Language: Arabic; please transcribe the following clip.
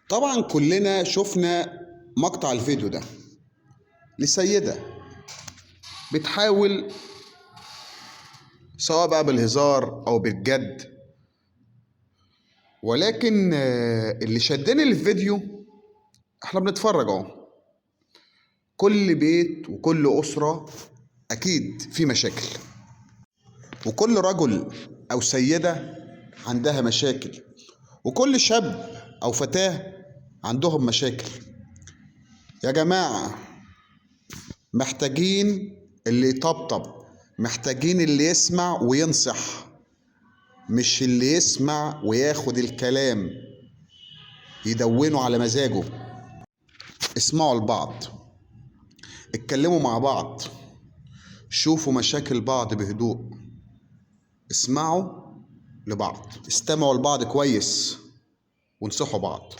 طبعا كلنا شفنا مقطع الفيديو ده لسيدة بتحاول، سواء بقى بالهزار او بالجد، ولكن اللي شدني للفيديو، احنا بنتفرج اهو. كل بيت وكل أسرة اكيد في مشاكل، وكل رجل او سيدة عندها مشاكل، وكل شاب او فتاة عندهم مشاكل. يا جماعة، محتاجين اللي يطبطب، محتاجين اللي يسمع وينصح، مش اللي يسمع وياخد الكلام يدونه على مزاجه. اسمعوا لبعض، اتكلموا مع بعض، شوفوا مشاكل بعض بهدوء، اسمعوا لبعض، استمعوا لبعض كويس، وانصحوا بعض.